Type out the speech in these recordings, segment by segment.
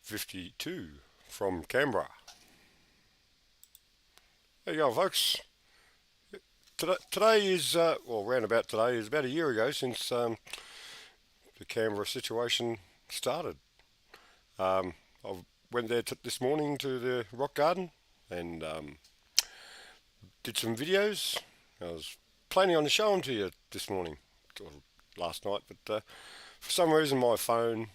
52 from Canberra. There you go, folks. Today is, well, round about today is about a year ago since the Canberra situation started. I went there this morning to the rock garden and did some videos. I was planning on showing them to you this morning, or last night, but for some reason my phone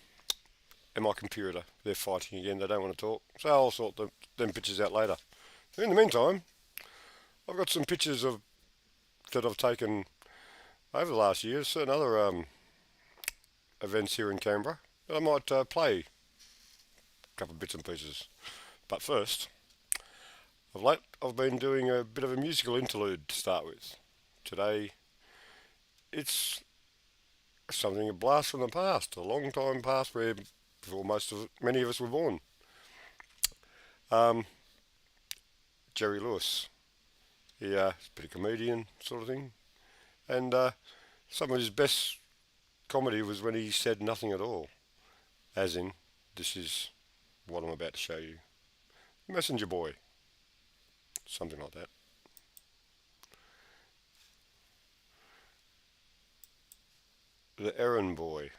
and my computer, they're fighting again. They don't want to talk, so I'll sort them pictures out later. In the meantime, I've got some pictures that I've taken over the last year, certain other events here in Canberra. I might play a couple of bits and pieces. But first, I've been doing a bit of a musical interlude to start with. Today, it's something a blast from the past, a long time past where before many of us were born. Jerry Lewis. He's a bit of comedian sort of thing. And some of his best comedy was when he said nothing at all. As in, this is what I'm about to show you. Messenger Boy. Something like that. The Errand Boy.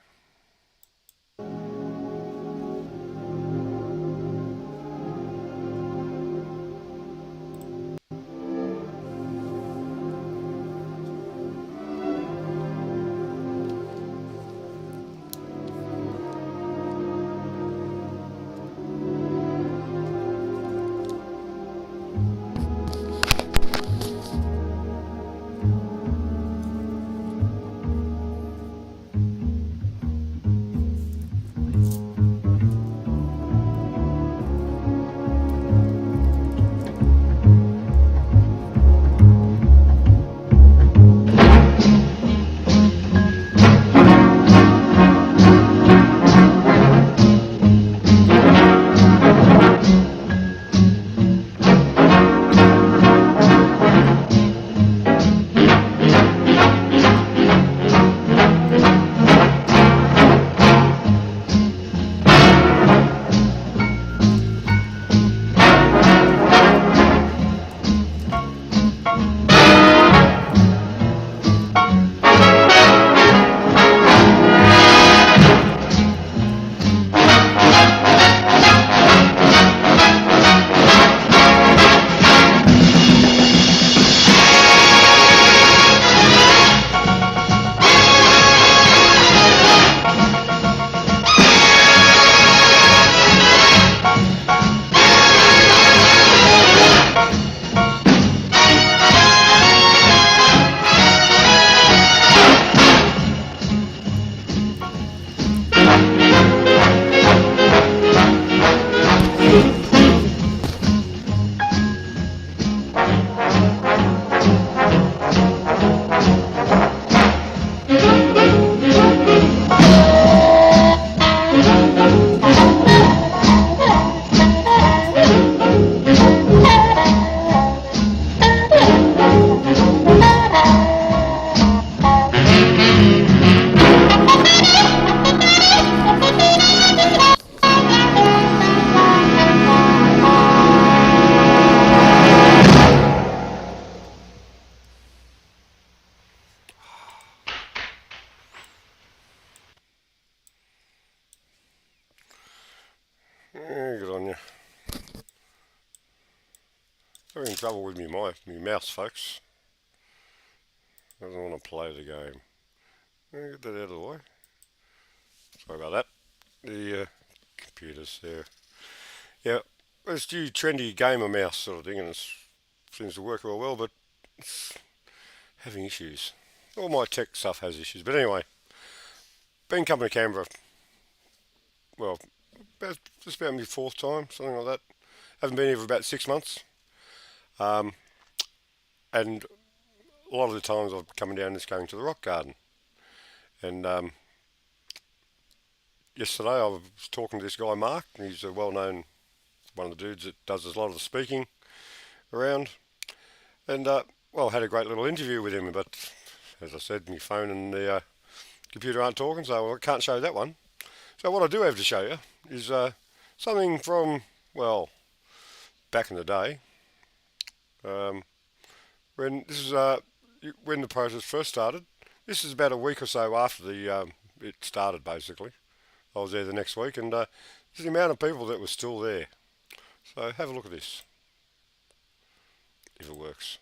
Yeah, good on you. Having trouble with me mouse, folks. Doesn't want to play the game. Get that out of the way. Sorry about that. The computer's there. Yeah, it's new trendy gamer mouse sort of thing, and it seems to work well, but it's having issues. All my tech stuff has issues. But anyway, been coming to Canberra, well, just about my fourth time, something like that. Haven't been here for about 6 months. Um, and a lot of the times I've come down just going to the rock garden. And yesterday I was talking to this guy Mark, and he's a well-known, one of the dudes that does a lot of the speaking around. And well, had a great little interview with him, but as I said, my phone and the computer aren't talking, so I can't show that one. So what I do have to show you is something from, well, back in the day. Um, when this is when the protest first started. This is about a week or so after the it started. Basically, I was there the next week, and this is the amount of people that were still there. So have a look at this, if it works.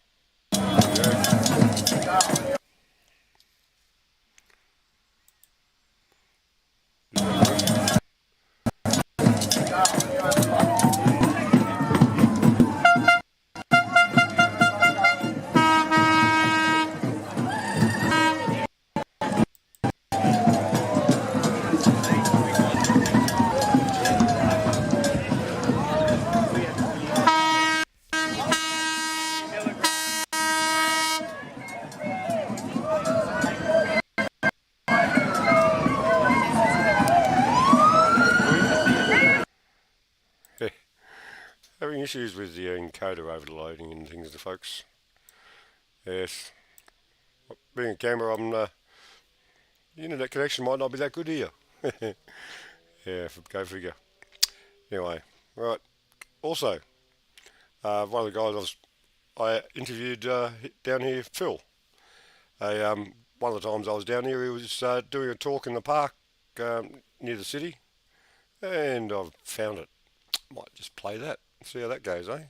Having issues with the encoder overloading and things, the folks. Yes. Being in Canberra, the internet connection might not be that good here. Yeah, go figure. Anyway, right. Also, one of the guys I interviewed down here, Phil. One of the times I was down here, he was doing a talk in the park near the city, and I've found it. Might just play that. See how that goes, eh?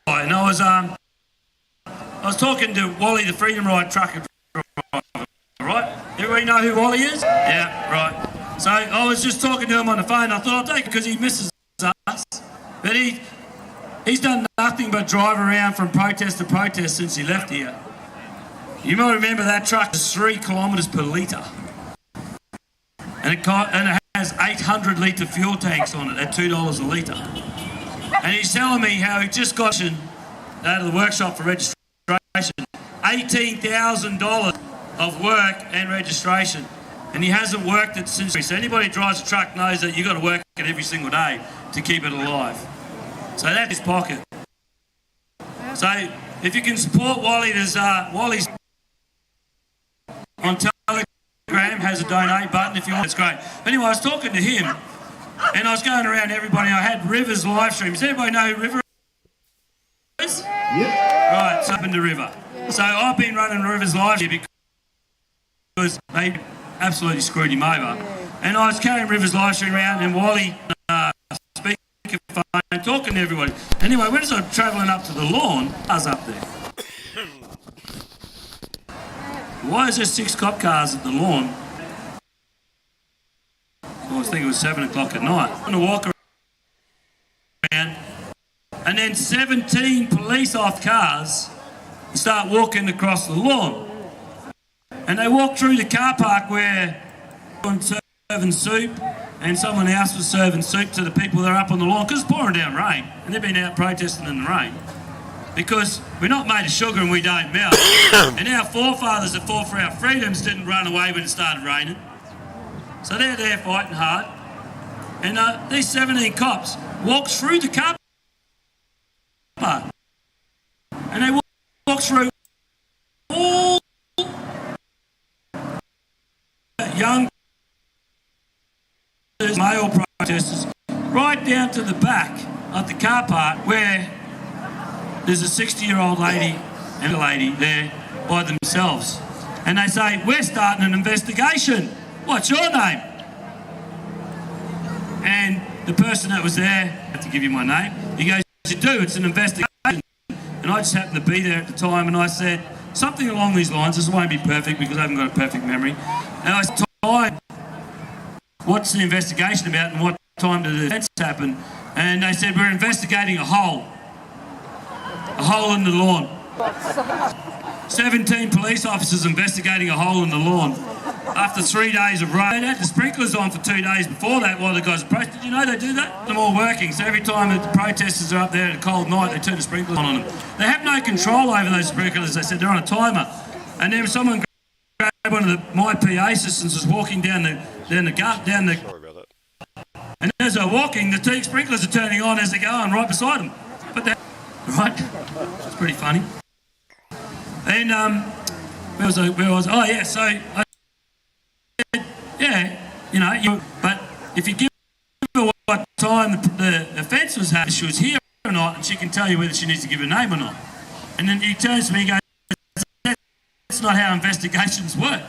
And I was talking to Wally, the Freedom Ride trucker driver, right? Everybody know who Wally is? Yeah, right. So I was just talking to him on the phone. I thought I'll take it because he misses us. But he's done nothing but drive around from protest to protest since he left here. You might remember that truck is 3 kilometres per litre. And it has 800 litre fuel tanks on it at $2 a litre. And he's telling me how he just got out of the workshop for registration, $18,000 of work and registration. And he hasn't worked it since. So anybody who drives a truck knows that you've got to work it every single day to keep it alive. So that's his pocket. So if you can support Wally, Wally's on Telegram has a donate button if you want. It's great. Anyway, I was talking to him. And I was going around everybody. I had River's live stream. Does anybody know who River is? Yep. Right, it's up in the River. Yeah. So I've been running River's live stream because they absolutely screwed him over. Yeah. And I was carrying River's live stream around and Wally speaking phone, talking to everybody. Anyway, when I was travelling up to the lawn, I was up there. Why is there 6 cop cars at the lawn? I think it was 7 o'clock at night. I'm going to walk around and then 17 police off cars start walking across the lawn. And they walk through the car park where I'm serving soup and someone else was serving soup to the people that are up on the lawn because it's pouring down rain and they've been out protesting in the rain because we're not made of sugar and we don't melt. And our forefathers that fought for our freedoms didn't run away when it started raining. So they're there fighting hard. And these 17 cops walk through the car park. And they walk through all young male protesters right down to the back of the car park where there's a 60-year-old lady and a lady there by themselves. And they say, we're starting an investigation. What's your name? And the person that was there, I have to give you my name, he goes, you do, it's an investigation. And I just happened to be there at the time and I said, something along these lines, this won't be perfect because I haven't got a perfect memory. And I said, what's the investigation about and what time did the events happen? And they said, we're investigating a hole in the lawn. 17 police officers investigating a hole in the lawn. After 3 days of rain, they had the sprinklers on for 2 days before that while the guys were protesting. Did you know they do that? They're all working, so every time the protesters are up there at a cold night, they turn the sprinklers on them. They have no control over those sprinklers. They said they're on a timer. And then someone grabbed one of my PA assistants was walking down the Sorry about that. And as they're walking, the sprinklers are turning on as they're going right beside them. But that, right? It's pretty funny. And where was I? Oh yeah, so I said, yeah, but if you give away what time the offence was happening, she was here or not, and she can tell you whether she needs to give a name or not. And then he turns to me and goes, that's not how investigations work.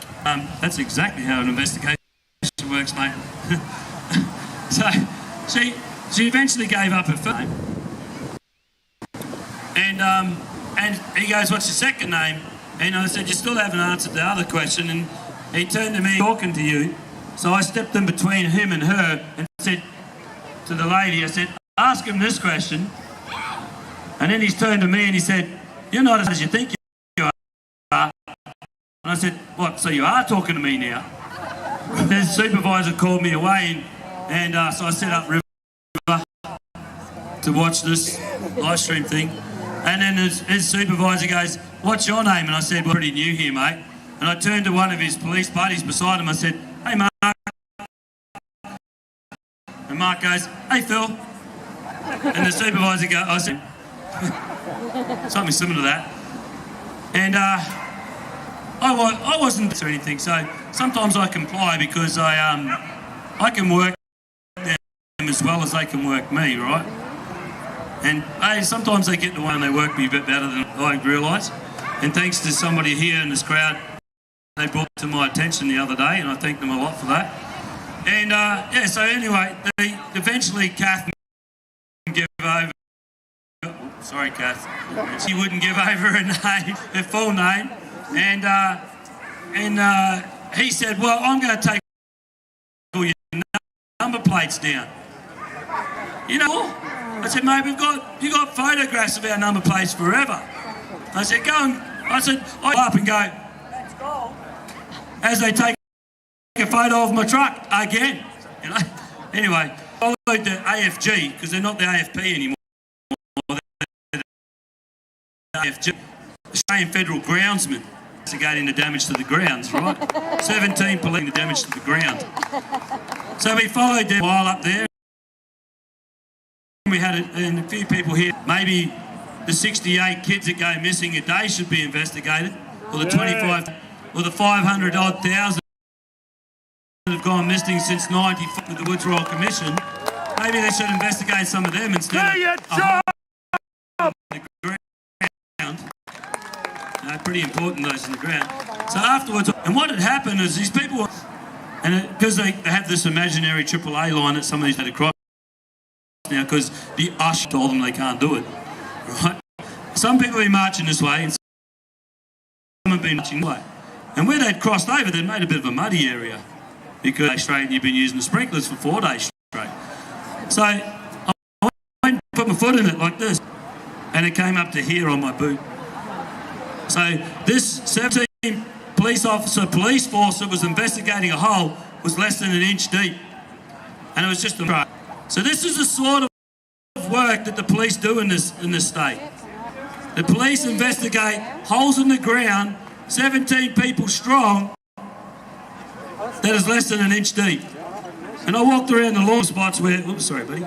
That's exactly how an investigation works, mate. So she eventually gave up her first name. And he goes, what's your second name? And I said, you still haven't answered the other question. And he turned to me, talking to you. So I stepped in between him and her and said to the lady, I said, ask him this question. And then he's turned to me and he said, you're not as you think you are. And I said, what, so you are talking to me now? The supervisor called me away and so I set up River to watch this live stream thing. And then his supervisor goes, what's your name? And I said, well, pretty new here, mate. And I turned to one of his police buddies beside him. I said, hey, Mark. And Mark goes, hey, Phil. And the supervisor goes, I said, something similar to that. And I wasn't or anything, so sometimes I comply because I can work them as well as they can work me, right? And sometimes they get the one they work me a bit better than I realise. And thanks to somebody here in this crowd, they brought it to my attention the other day, and I thank them a lot for that. And yeah, so anyway, eventually Kath gave over. Sorry, Kath. She wouldn't give over her name, her full name, and he said, "Well, I'm going to take all your number plates down." You know, I said, "Mate, you got photographs of our number plates forever." I said, "Go and," I said, "I up and go." Let's go. As they take a photo of my truck again, you know. Anyway, I followed the AFG because they're not the AFP anymore. AFG, Australian Federal Groundsman, investigating the damage to the grounds, right? 17 police the damage to the ground. So we followed them a while up there. We had a few people here. Maybe the 68 kids that go missing a day should be investigated, or the 25, or the 500 odd thousand that have gone missing since '95 with the Woods Royal Commission. Maybe they should investigate some of them instead of the ground. Pretty important, those in the ground. So afterwards, and what had happened is these people, and because they have this imaginary AAA line that some of these had to cross now because the usher told them they can't do it, right? Some people have been marching this way and some have been marching that way. And where they'd crossed over, they'd made a bit of a muddy area because straight you've been using the sprinklers for 4 days straight. So I went and put my foot in it like this, and it came up to here on my boot. So this 17 police force that was investigating a hole was less than an inch deep, and it was just a truck. So this is the sort of work that the police do in this state. The police investigate holes in the ground, 17 people strong, that is less than an inch deep. And I walked around the lawn spots where, oops, sorry buddy.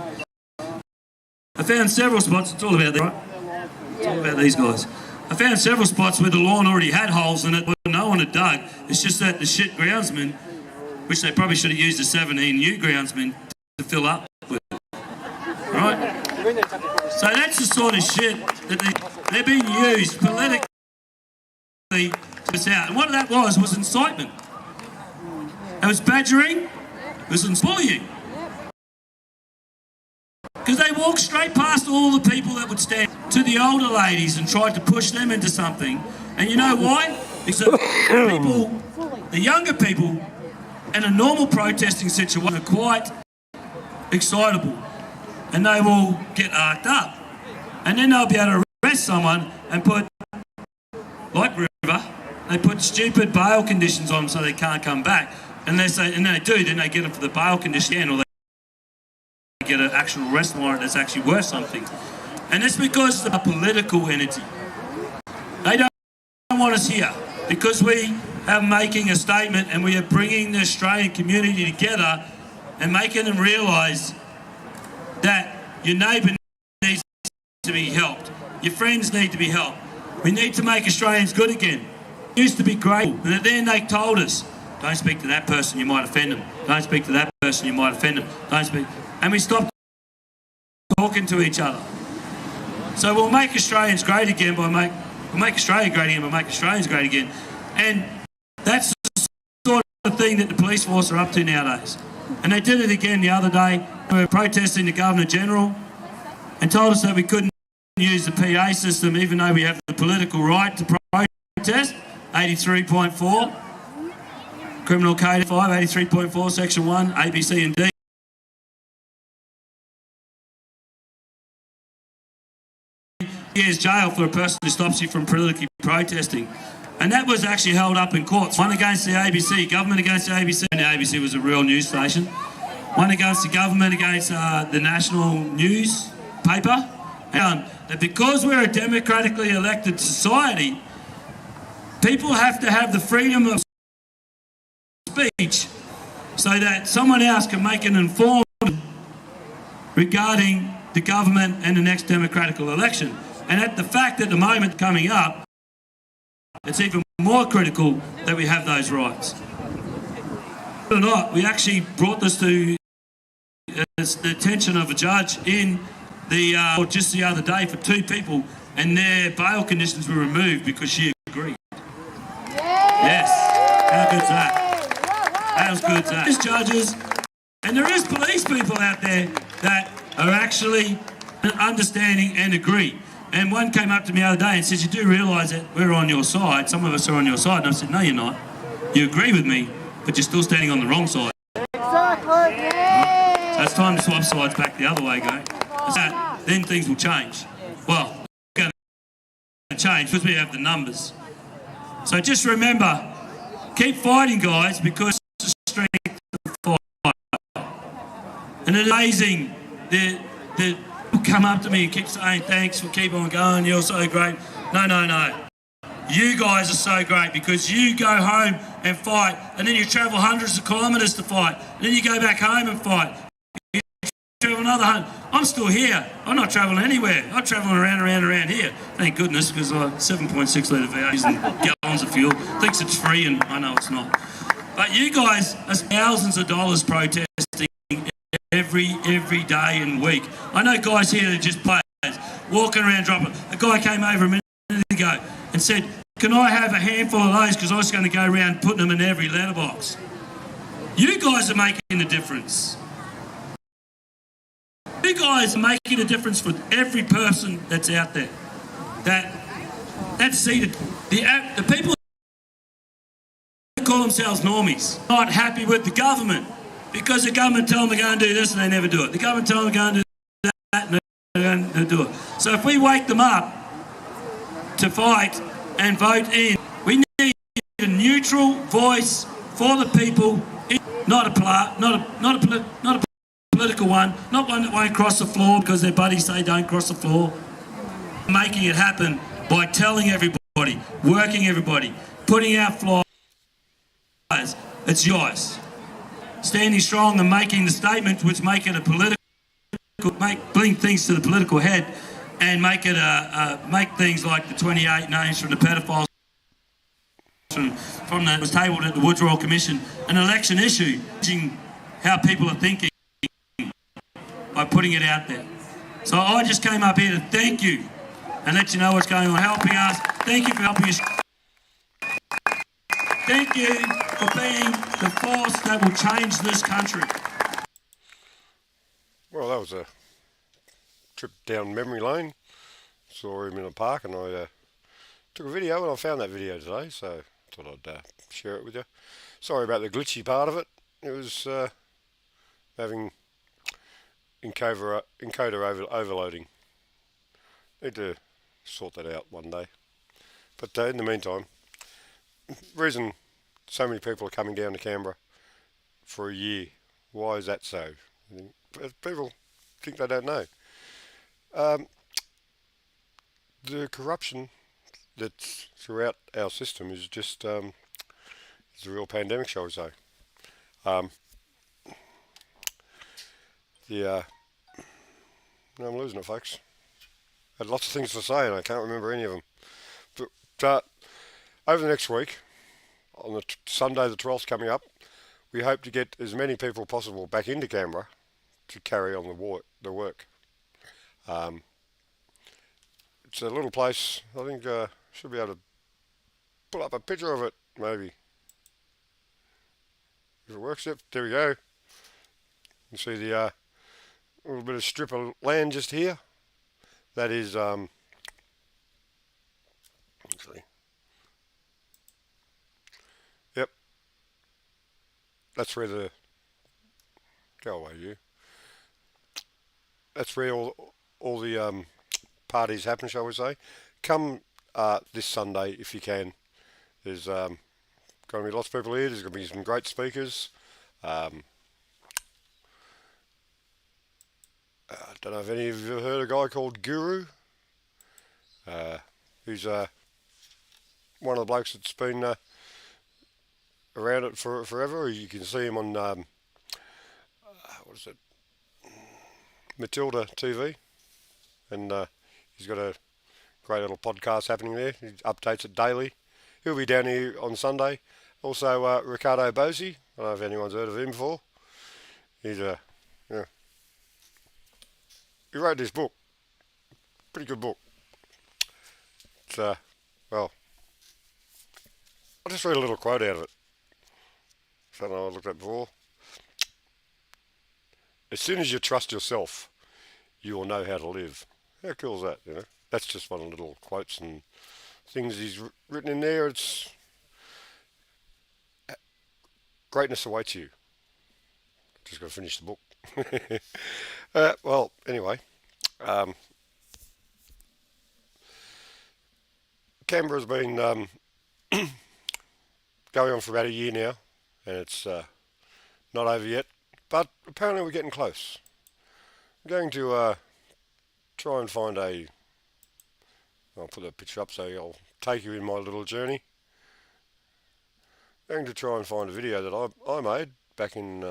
I found several spots, it's all about that, right? It's all about these guys. I found several spots where the lawn already had holes in it, but no one had dug. It's just that the shit groundsmen, which they probably should have used the 17 new groundsmen to fill up with. Right? So that's the sort of shit that they're being used politically to us out. And what that was incitement. It was badgering, it was bullying. Because they walked straight past all the people that would stand to the older ladies and tried to push them into something. And you know why? Because the younger people in a normal protesting situation are quite excitable. And they will get arced up. And then they'll be able to arrest someone and put, like River, they put stupid bail conditions on them so they can't come back. And they do, then they get them for the bail condition, or they get an actual arrest warrant that's actually worth something. And it's because of the political entity. They don't want us here because we are making a statement and we are bringing the Australian community together and making them realise that your neighbour needs to be helped. Your friends need to be helped. We need to make Australians good again. It used to be great. And then they told us, don't speak to that person, you might offend them. Don't speak to that person, you might offend them. Don't speak. and we stopped talking to each other. So we'll make Australians great again we'll make Australia great again by make Australians great again. And that's the sort of thing that the police force are up to nowadays. And they did it again the other day. We were protesting the Governor-General and told us that we couldn't use the PA system even though we have the political right to protest, 83.4, Criminal Code 5, 83.4, Section 1, A, B, C and D. Years jail for a person who stops you from politically protesting. And that was actually held up in courts. One against the ABC, government against the ABC, and the ABC was a real news station. One against the government against the national newspaper. And that because we're a democratically elected society, people have to have the freedom of speech so that someone else can make an informed regarding the government and the next democratic election. And at the fact at the moment coming up, it's even more critical that we have those rights. Or not, we actually brought this to the attention of a judge in the just the other day for 2 people, and their bail conditions were removed because she agreed. Yes, how good's that? How's good's that? There's judges, and there is police people out there that are actually understanding and agree. And one came up to me the other day and said, you do realise that we're on your side, some of us are on your side. And I said, no, you're not. You agree with me, but you're still standing on the wrong side. Exactly. Yeah. So it's time to swap sides back the other way, go. Then things will change. Well, it's going to change because we have the numbers. So just remember, keep fighting, guys, because it's the strength of fight. And it's amazing that people come up to me and keep saying, thanks for keep on going, you're so great. No. You guys are so great because you go home and fight, and then you travel hundreds of kilometres to fight, and then you go back home and fight. You travel another 100. I'm still here. I'm not travelling anywhere. I'm travelling around here. Thank goodness, because 7.6 litre V8 using gallons of fuel. Thinks it's free, and I know it's not. But you guys are thousands of dollars protesting every day and week. I know guys here that are just players, walking around dropping. A guy came over a minute ago and said, can I have a handful of those because I was going to go around putting them in every letterbox. You guys are making a difference. You guys are making a difference for every person that's out there. That's seated. The people that call themselves normies, not happy with the government because the government tell them to go and do this and they never do it. The government tell them to go and do that and they don't do it. So if we wake them up to fight and vote in, we need a neutral voice for the people, not a political one, not one that won't cross the floor because their buddies say don't cross the floor. Making it happen by telling everybody, working everybody, putting out flyers. It's yours. Standing strong and making the statements which make it a political, bring things to the political head and make it make things like the 28 names from the pedophiles from that was tabled at the Woods Royal Commission, an election issue, how people are thinking by putting it out there. So I just came up here to thank you and let you know what's going on, helping us. Thank you for helping us. Thank you for being the force that will change this country. Well, that was a trip down memory lane. Saw him in a park and I took a video and I found that video today, so thought I'd share it with you. Sorry about the glitchy part of it. It was having encoder overloading. Need to sort that out one day. But in the meantime, reason so many people are coming down to Canberra for a year, why is that so? People think they don't know. The corruption that's throughout our system is just it's a real pandemic, shall we say. No, I'm losing it, folks. I had lots of things to say and I can't remember any of them. But over the next week, on the Sunday the 12th coming up, we hope to get as many people possible back into Canberra to carry on the work. It's a little place. I think should be able to pull up a picture of it, maybe. If it works, yep, there we go. You can see the little bit of strip of land just here. That is, actually, yep, that's where the, go away you. That's where all the parties happen, shall we say. Come this Sunday if you can. There's going to be lots of people here. There's going to be some great speakers. I don't know if any of you have heard a guy called Guru. Who's one of the blokes that's been around it for forever. You can see him on what is it, Matilda TV, and he's got a great little podcast happening there. He updates it daily. He'll be down here on Sunday. Also, Ricardo Bosi. I don't know if anyone's heard of him before. He's a he wrote this book. Pretty good book. It's well, I'll just read a little quote out of it. Something I looked at before. As soon as you trust yourself, you will know how to live. How cool is that, you know? That's just one of the little quotes and things he's written in there. It's greatness awaits you. Just got to finish the book. Well, anyway, Canberra's been going on for about a year now, and it's not over yet, but apparently we're getting close. I'm going to try and find I'll put that picture up so I'll take you in my little journey. I'm going to try and find a video that I made back in,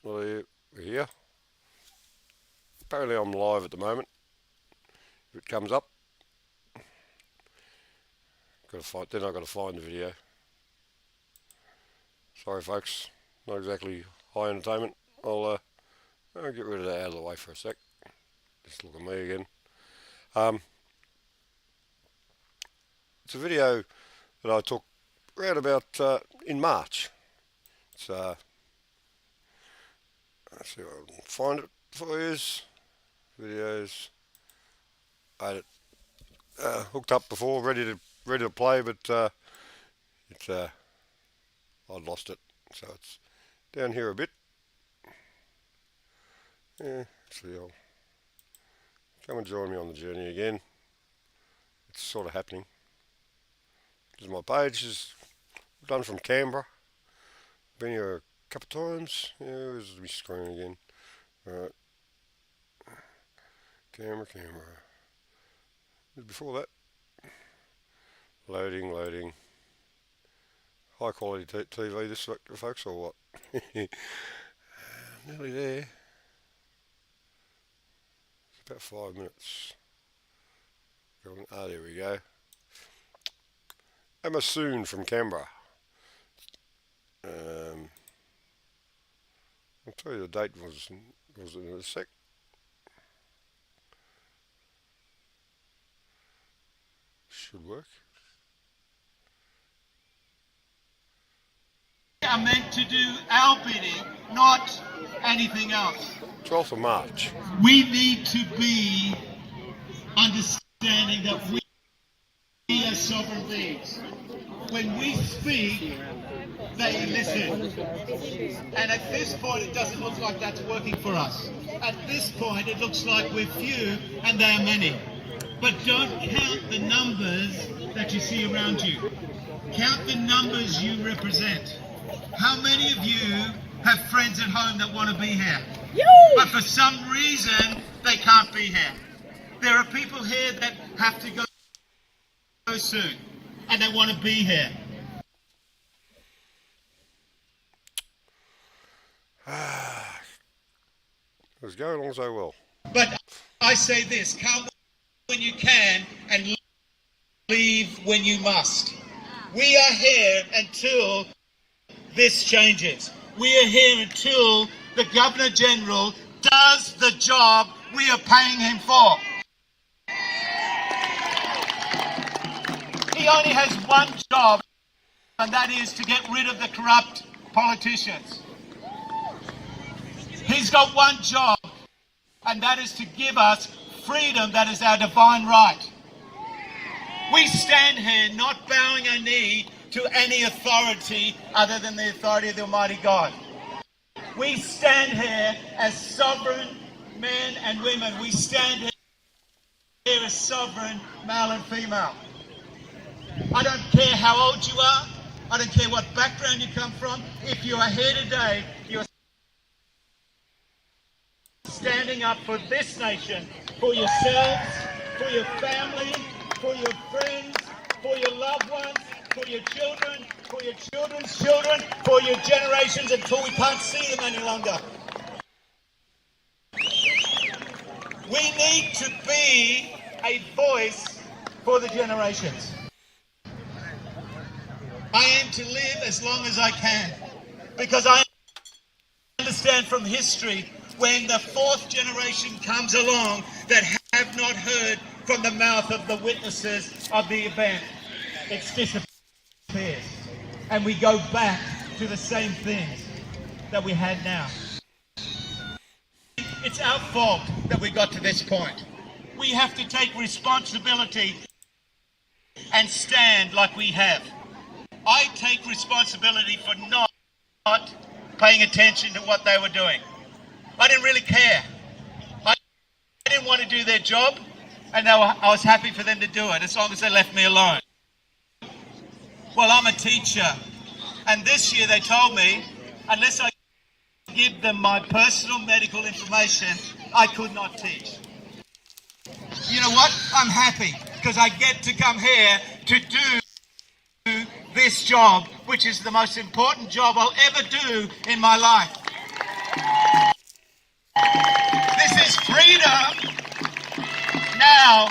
we're here. Apparently I'm live at the moment. If it comes up, then I've got to find the video. Sorry folks, not exactly high entertainment. I'll get rid of that out of the way for a sec. Just look at me again. It's a video that I took around about in March. It's let's see if I can find it for you. Videos. I had it hooked up before, ready to play, but I'd lost it, so it's down here a bit. Yeah, so you'll come and join me on the journey again. It's sort of happening. This is my page. Is done from Canberra. Been here a couple of times. Yeah, there's my screen again. Alright. Camera. Before that, loading. High quality TV this folks, or what? Nearly there. It's about 5 minutes. There we go. Amos Sewn from Canberra. I'll tell you the date was in a sec. Should work. We are meant to do our bidding, not anything else. 12th of March. We need to be understanding that we are sovereign beings. When we speak, they listen. And at this point, it doesn't look like that's working for us. At this point, it looks like we're few and they are many. But don't count the numbers that you see around you. Count the numbers you represent. How many of you have friends at home that want to be here? But for some reason, they can't be here. There are people here that have to go soon, and they want to be here. It was going along so well. But I say this, come when you can and leave when you must. We are here until this changes. We are here until the Governor-General does the job we are paying him for. He only has one job, and that is to get rid of the corrupt politicians. He's got one job, and that is to give us freedom that is our divine right. We stand here not bowing our knee to any authority other than the authority of the Almighty God. We stand here as sovereign men and women. We stand here as sovereign male and female. I don't care how old you are. I don't care what background you come from. If you are here today, you are standing up for this nation, for yourselves, for your family, for your friends, for your loved ones, for your children, for your children's children, for your generations until we can't see them any longer. We need to be a voice for the generations. I aim to live as long as I can, because I understand from history when the fourth generation comes along that have not heard from the mouth of the witnesses of the event, it disappears. And we go back to the same things that we had now. It's our fault that we got to this point. We have to take responsibility and stand like we have. I take responsibility for not paying attention to what they were doing. I didn't really care. I didn't want to do their job, and I was happy for them to do it as long as they left me alone. Well, I'm a teacher, and this year they told me unless I give them my personal medical information, I could not teach. You know what? I'm happy because I get to come here to do this job, which is the most important job I'll ever do in my life. This is freedom. Now,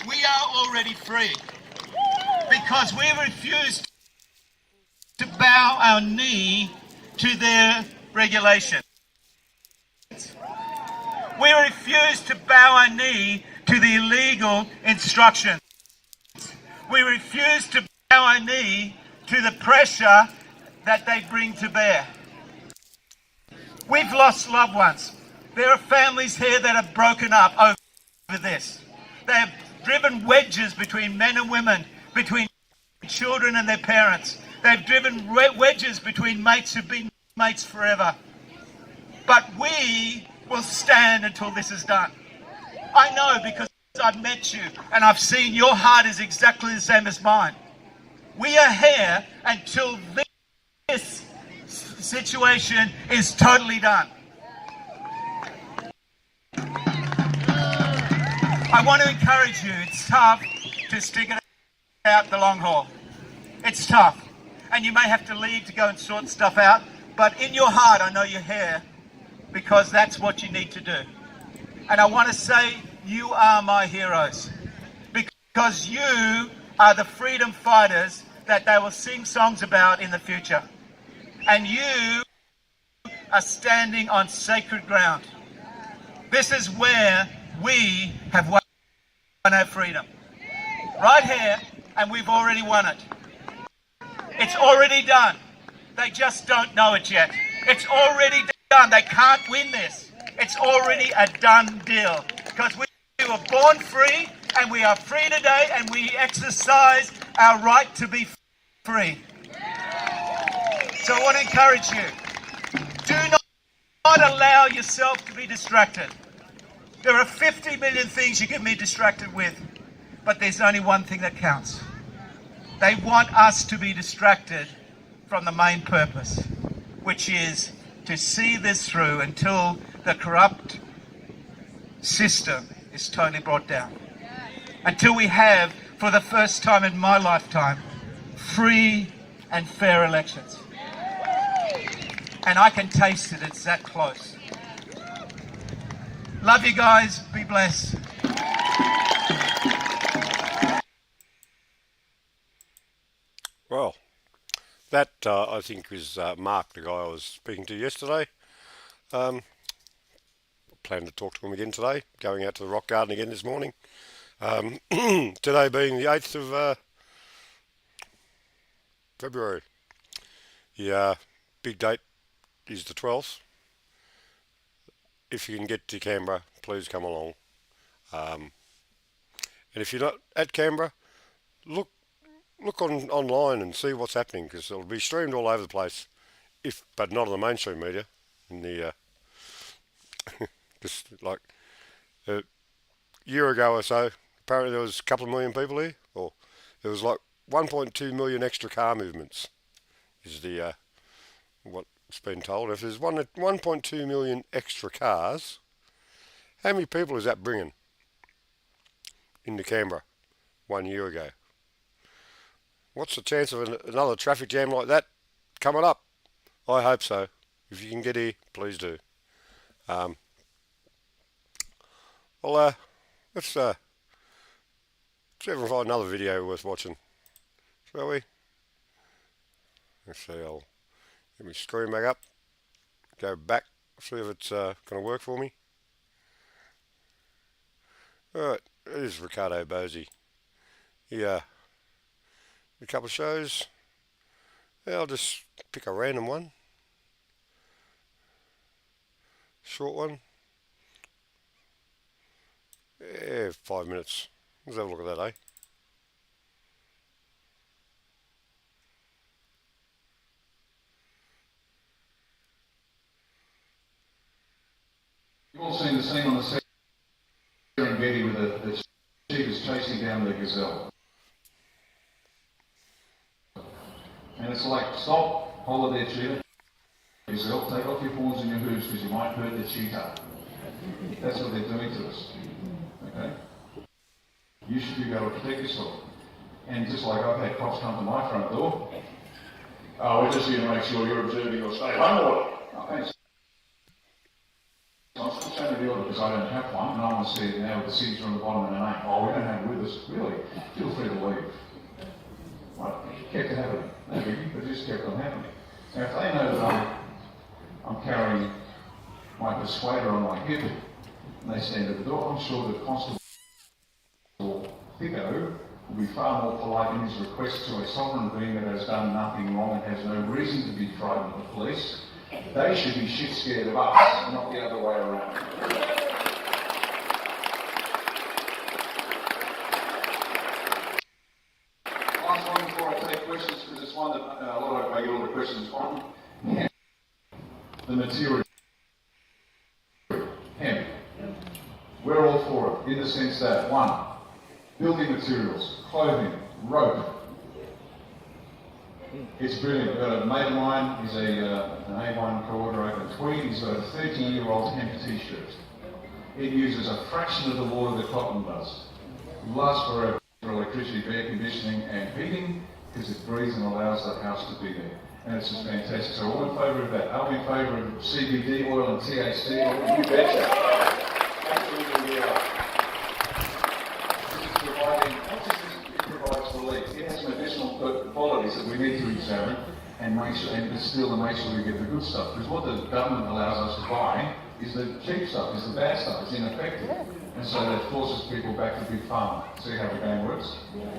we are already free because we refused to bow our knee to their regulations. We refused to bow our knee to the illegal instructions. We refused to bow our knee to the pressure that they bring to bear. We've lost loved ones. There are families here that have broken up over this. They have driven wedges between men and women, between children and their parents. They've driven wedges between mates who've been mates forever. But we will stand until this is done. I know because I've met you and I've seen your heart is exactly the same as mine. We are here until this situation is totally done. I want to encourage you. It's tough to stick it out the long haul. It's tough. And you may have to leave to go and sort stuff out. But in your heart, I know you're here because that's what you need to do. And I want to say you are my heroes because you are the freedom fighters that they will sing songs about in the future. And you are standing on sacred ground. This is where we have won our freedom. Right here, and we've already won it. It's already done. They just don't know it yet. It's already done. They can't win this. It's already a done deal. Because we were born free, and we are free today, and we exercise our right to be free. So I want to encourage you. Do not allow yourself to be distracted. There are 50 million things you can be distracted with, but there's only one thing that counts. They want us to be distracted from the main purpose, which is to see this through until the corrupt system is totally brought down. Until we have, for the first time in my lifetime, free and fair elections. And I can taste it, it's that close. Love you guys, be blessed. Well, That I think was Mark, the guy I was speaking to yesterday. Plan to talk to him again today. Going out to the rock garden again this morning. Today being the 8th of February. The big date is the 12th. If you can get to Canberra, please come along. And if you're not at Canberra, look online and see what's happening, because it'll be streamed all over the place. But not on the mainstream media. In the just like a year ago or so, apparently there was a couple of million people here, or there was like 1.2 million extra car movements. Is the what's been told? If there's 1.2 million extra cars, how many people is that bringing into Canberra 1 year ago? What's the chance of another traffic jam like that coming up? I hope so. If you can get here, please do. Well, let's see if we can find another video worth watching, shall we? Let's see, I'll get my screen back up, go back, see if it's going to work for me. Alright, it is Ricardo Bosey. Yeah, a couple of shows. Yeah, I'll just pick a random one. Short one. Yeah, 5 minutes. Let's have a look at that, eh? You've all seen the scene on the Serengeti with the cheetahs chasing down the gazelle. And it's like, stop, hold there, cheetah. Gazelle, take off your horns and your hooves because you might hurt the cheetah. That's what they're doing to us. Okay? You should be able to protect yourself. And just like I've had cops come to my front door, oh, we're just here to make sure you're observing your state home order. Oh, thanks. I'm still showing the order because I don't have one, and I want to see it now with the signature on the bottom and a name. Oh, we don't have it with us. Really? Feel free to leave. Right. Kept it happening. No biggie, but just kept on happening. Now, if they know that I'm carrying my persuader on my hip, and they stand at the door, I'm sure that Constable Thicko will be far more polite in his request to a sovereign being that has done nothing wrong and has no reason to be frightened of the police. They should be shit scared of us, not the other way around. Last one before I take questions, because it's one that a lot of I get all the questions on. Hemp. The material. Hemp. We're all for it, in the sense that, one, building materials, clothing, rope. It's brilliant. I've got a mate of mine, he's an A1 coordinator in Tweed, he's got a 13-year-old hemp t-shirt. It uses a fraction of the water that cotton does. It lasts for electricity, air conditioning and heating, because it breathes and allows the house to be there. And it's just fantastic. So all in favour of that. Are we in favour of CBD oil and THC oil? You betcha. Absolutely we are. It provides relief. It has some additional qualities that we need to examine and make sure, and still to make sure we get the good stuff. Because what the government allows us to buy is the cheap stuff, is the bad stuff, it's ineffective. And so that forces people back to Big Pharma. See how the game works?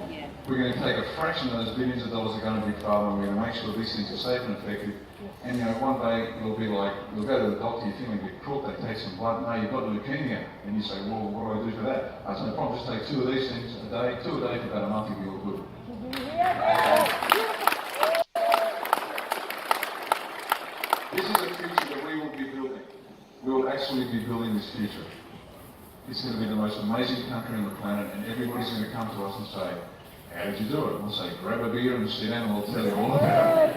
Yeah. We're going to take a fraction of those billions of dollars that are going to Big Pharma, and we're going to make sure these things are safe and effective. And you know, one day it'll be like, you'll go to the doctor, you feel like you're crook, they take some blood, no, you've got leukemia. And you say, well, what do I do for that? I said, no problem, just take 2 of these things a day, 2 a day for about a month, you'll be all good. This is a future that we will be building. We will actually be building this future. It's going to be the most amazing country on the planet, and everybody's going to come to us and say, how did you do it? We'll say, grab a beer and sit down and we'll tell you all about it.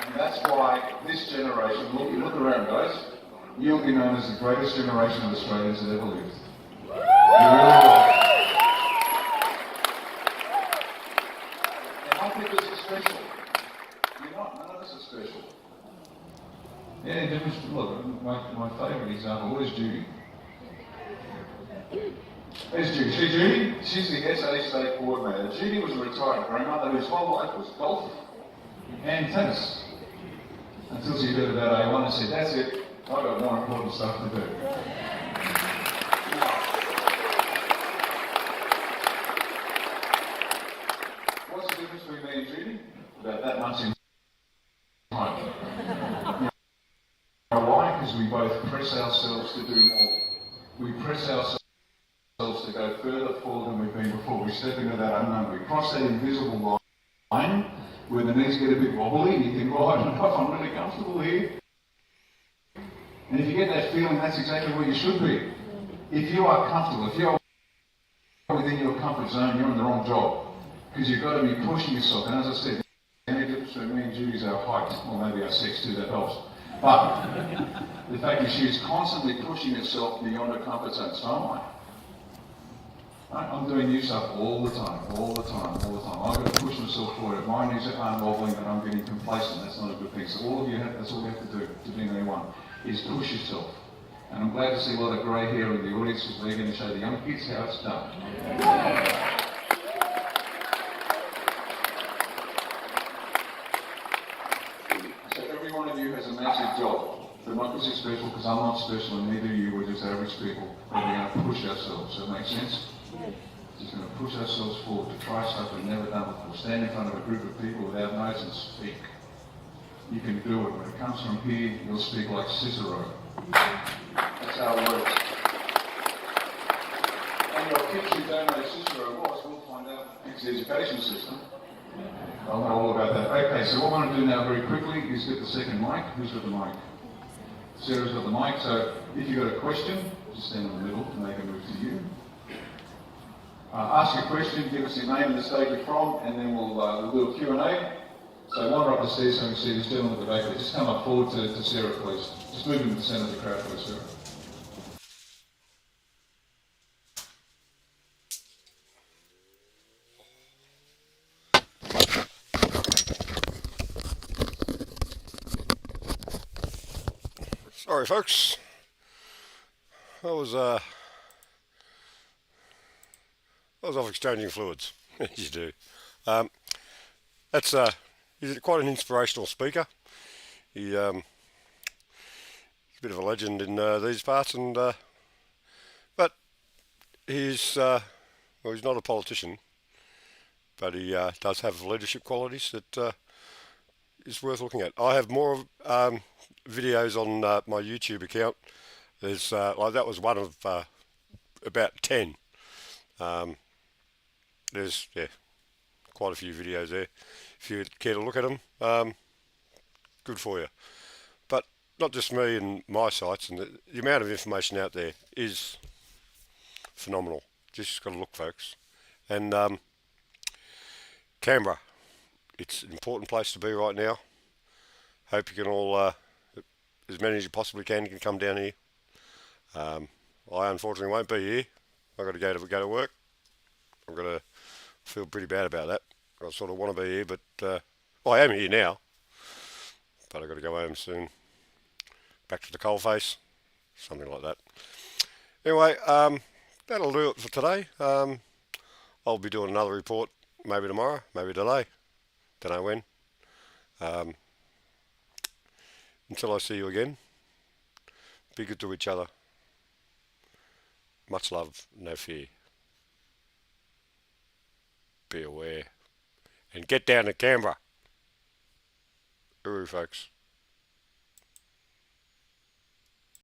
And that's why this generation, look around guys, you'll be known as the greatest generation of Australians that ever lived. You really will. And I think this is special. You're not, none of us are special. Yeah, look, my favourite example, what is Judy? There's Judy. See Judy? She's the SA state coordinator. Judy was a retired grandmother whose whole life was golf and tennis. Until she heard about A1 and said, that's it, I've got more important stuff to do. What's the difference between me and Judy? About that much in time. Why? Because we both press ourselves to do more. We press ourselves to go further forward than we've been before. We step into that unknown. We cross that invisible line where the knees get a bit wobbly and you think, well, I don't know if I'm really comfortable here. And if you get that feeling, that's exactly where you should be. If you are comfortable, if you're within your comfort zone, you're in the wrong job. Because you've got to be pushing yourself. And as I said, the only difference between me and Judy is our height, or maybe our sex too, that helps. But the fact is she's constantly pushing herself beyond her comfort zone. So am I. Right? I'm doing new stuff all the time. I've got to push myself forward. If my knees aren't wobbling and I'm getting complacent, that's not a good thing. So all of you, that's all you have to do to be an A1, is push yourself. And I'm glad to see a lot of grey hair in the audience because we're going to show the young kids how it's done. So every one of you has a massive job. Democracy is special because I'm not special and neither of you, we're just average people. But we're going to push ourselves. Does that make sense? Just going to push ourselves forward to try stuff we've never done before. Stand in front of a group of people without notes and speak. You can do it. When it comes from here, you'll speak like Cicero. That's how it works. And your kids who don't know Cicero was, we'll find out. It's the education system. I'll know all about that. Okay, so what I want to do now very quickly is get the second mic. Who's got the mic? Sarah's got the mic, so if you've got a question, just stand in the middle and they can move to you. Ask your question, give us your name and the state you're from, and then we'll do a Q&A. So wander up the stairs so we can see this gentleman at the back there. Just come up forward to Sarah, please. Just move into the centre of the crowd, please, Sarah. Sorry, folks. I was off exchanging fluids, as you do. He's quite an inspirational speaker. He's a bit of a legend in these parts, and but he's not a politician, but he does have leadership qualities that is worth looking at. I have more videos on my YouTube account. There's like that was one of about 10. There's quite a few videos there. If you care to look at them, good for you. But not just me and my sites, and the amount of information out there is phenomenal. Just got to look, folks. And Canberra, it's an important place to be right now. Hope you can all, as many as you possibly can come down here. I unfortunately won't be here. I've got to go to work. I'm going to feel pretty bad about that. I sort of want to be here, but I am here now. But I've got to go home soon. Back to the coalface. Something like that. Anyway, that'll do it for today. I'll be doing another report maybe tomorrow, maybe today. Don't know when. Until I see you again, be good to each other. Much love, no fear. Be aware. And get down to Canberra. Uru, folks.